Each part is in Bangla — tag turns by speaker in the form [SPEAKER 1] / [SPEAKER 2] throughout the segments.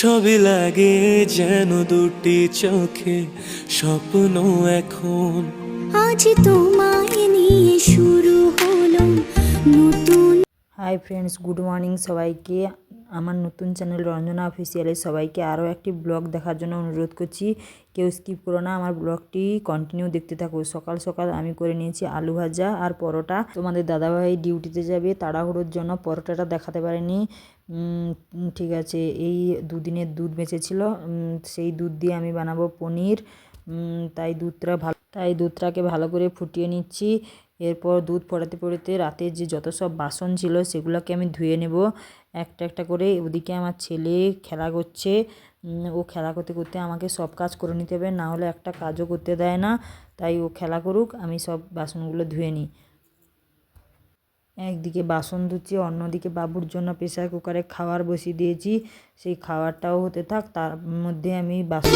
[SPEAKER 1] সবই লাগে যেন দুটি চোখে স্বপ্ন এখন।
[SPEAKER 2] আজ তোমায় নিয়ে শুরু হলো নতুন।
[SPEAKER 3] হাই ফ্রেন্ডস, গুড মর্নিং সবাইকে। আমার নতুন চ্যানেল রঞ্জনা অফিসিয়ালে সবাইকে আরও একটি ব্লগ দেখার জন্য অনুরোধ করছি। কেউ স্কিপ করো না, আমার ব্লগটি কন্টিনিউ দেখতে থাকো। সকাল সকাল আমি করে নিয়েছি আলু ভাজা আর পরোটা। তোমাদের দাদাভাই ডিউটিতে যাবে, তাড়াহুড়োর জন্য পরোটাটা দেখাতে পারেনি। ঠিক আছে, এই দুদিনের দুধ বেঁচেছিল, সেই দুধ দিয়ে আমি বানাবো পনির। তাই দুধটাকে ভালো করে ফুটিয়ে নিচ্ছি। এরপর দুধ পড়াতে পড়াতে রাতের যে যত সব বাসন ছিল সেগুলোকে আমি ধুয়ে নেব একটা একটা করে। ওদিকে আমার ছেলে খেলা করছে, ও খেলা করতে করতে আমাকে সব কাজ করে নিতে হবে, না হলে একটা কাজও করতে দেয় না। তাই ও খেলা করুক, আমি সব বাসনগুলো ধুয়ে নিই। একদিকে বাসন ধুচ্ছি, অন্যদিকে বাবুর জন্য প্রেসার কুকারে খাবার বসিয়ে দিয়েছি। সেই খাবারটাও হতে থাক, তার মধ্যে আমি বাসন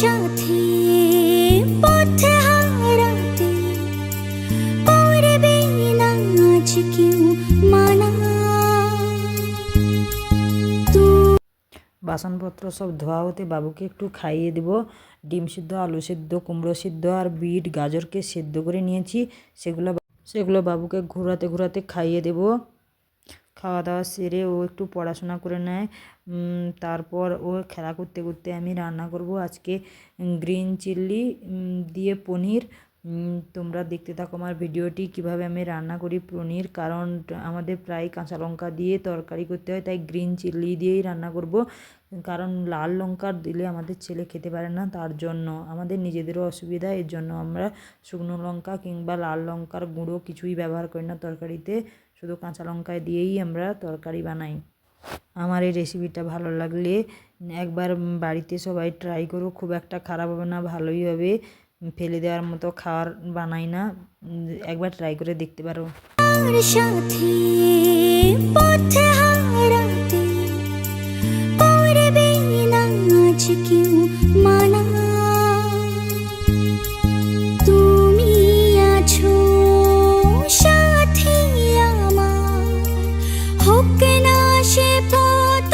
[SPEAKER 2] সাথে পথে হারাতে করবে না আজ কেউ মানা।
[SPEAKER 3] বাসনপত্র সব ধোয়া হতে বাবুকে একটু খাইয়ে দেব। ডিম সিদ্ধ, আলু সিদ্ধ, কুমড়ো সিদ্ধ আর বিট গাজরকে সেদ্ধ করে নিয়েছি, সেগুলো বাবুকে ঘোরাতে ঘোরাতে খাইয়ে দেব। খাওয়া দাওয়া সেরে ও একটু পড়াশোনা করে নেয়, তারপর ও খেলা করতে করতে আমি রান্না করব আজকে গ্রিন চিলি দিয়ে পনির। তোমরা দেখতে থাকো আমার ভিডিওটি কিভাবে আমি রান্না করি পনির, কারণ আমাদের প্রায় কাঁচা লঙ্কা দিয়ে তরকারি করতে হয়, তাই গ্রিন চিলি দিয়েই রান্না করব। কারণ লাল লঙ্কা দিলে আমাদের ছেলে খেতে পারে না, তার জন্য আমাদের নিজেদেরও অসুবিধা, এর জন্য আমরা শুকনো লঙ্কা কিংবা লাল লঙ্কার গুঁড়ো কিছুই ব্যবহার করি না তরকারিতে, শুধু কাঁচা লঙ্কায় দিয়েই আমরা তরকারি বানাই। আমার এই রেসিপিটা ভালো লাগলে একবার বাড়িতে সবাই ট্রাই করো, খুব একটা খারাপ হবে না, ভালোই হবে। ফেলে দেওয়ার মতো খাবার বানাই না, একবার ট্রাই করে দেখতে পারো।
[SPEAKER 2] সাথে পথে হারাতে করবে না আজ কেউ মানা। তুমি আছো সাথে আমার, হোক না সে পথ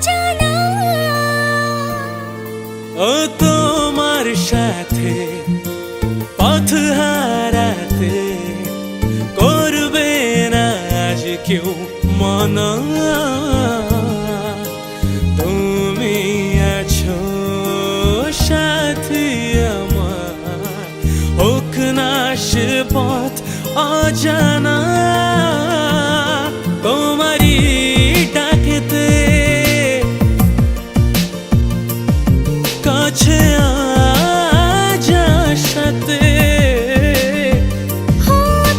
[SPEAKER 2] জানা।
[SPEAKER 1] ও তোমার সাথে পথ হারাতে করবে না আজ কেউ মানা। তুমি আছো সাথে আমার, হোক না সে পথ অজানা। তোমারই ডাকেতে কাছে আজ সাথে,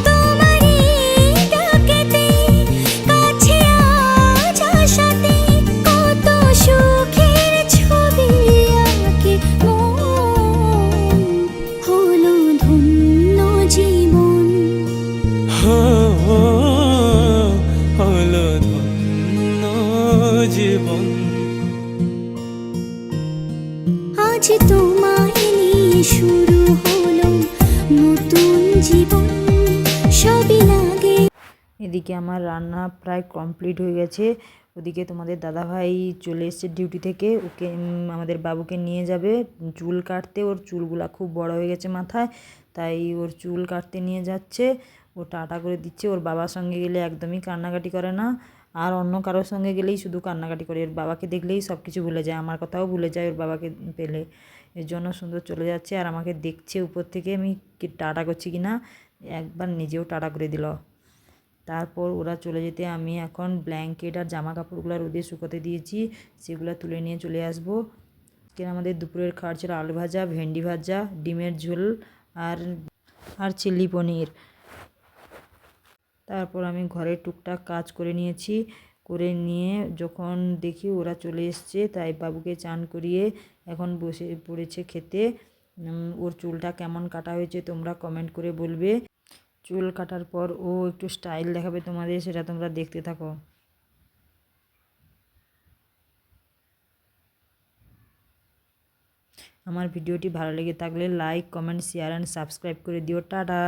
[SPEAKER 2] তোমারই ডাকেতে কাছে আজ সাথে, কত সুখের ছবি আঁকে মন, হলো ধন্য জীবন।
[SPEAKER 1] হলো ধন্য জীবন।
[SPEAKER 2] আজ তোমায় নিয়ে শুরু হলো নতুন জীবন, সবই লাগে।
[SPEAKER 3] এদিকে আমার রান্না প্রায় কমপ্লিট হয়ে গেছে। ওদিকে তোমাদের দাদাভাই চলে এসেছে ডিউটি থেকে, ওকে আমাদের বাবুকে নিয়ে যাবে চুল কাটতে। ওর চুলগুলা খুব বড় হয়ে গেছে মাথায়, তাই ওর চুল কাটতে নিয়ে যাচ্ছে। ও টাটা করে দিচ্ছে। ওর বাবার সঙ্গে গেলে একদমই কান্নাকাটি করে না, আর অন্য কারোর সঙ্গে গেলেই শুধু কান্নাকাটি করে। ওর বাবাকে দেখলেই সব কিছু ভুলে যায়, আমার কথাও ভুলে যায় ওর বাবাকে পেলে। এর জন্য সুন্দর চলে যাচ্ছে আর আমাকে দেখছে উপর থেকে আমি টাটা করছি কি না, একবার নিজেও টাটা করে দিল। তারপর ওরা চলে যেতে আমি এখন ব্ল্যাঙ্কেট আর জামা কাপড়গুলো রোদে শুকোতে দিয়েছি, সেগুলো তুলে নিয়ে চলে আসবো। আমাদের দুপুরের খাবার ছিল আলু ভাজা, ভেন্ডি ভাজা, ডিমের ঝোল আর চিলি পনির। তারপর আমি ঘরের টুকটাক কাজ করে নিয়েছি, করে নিয়ে যখন দেখি ওরা চলে এসছে, তাই বাবুকে চান করিয়ে এখন বসে পড়েছে খেতে। ওর চুলটা কেমন কাটা হয়েছে তোমরা কমেন্ট করে বলবে। চুল কাটার পর ও একটু স্টাইল দেখাবে তোমাদের, সেটা তোমরা দেখতে থাকো। আমার ভিডিওটি ভালো লেগে থাকলে like, comment, share and subscribe করে দিও। টাটা।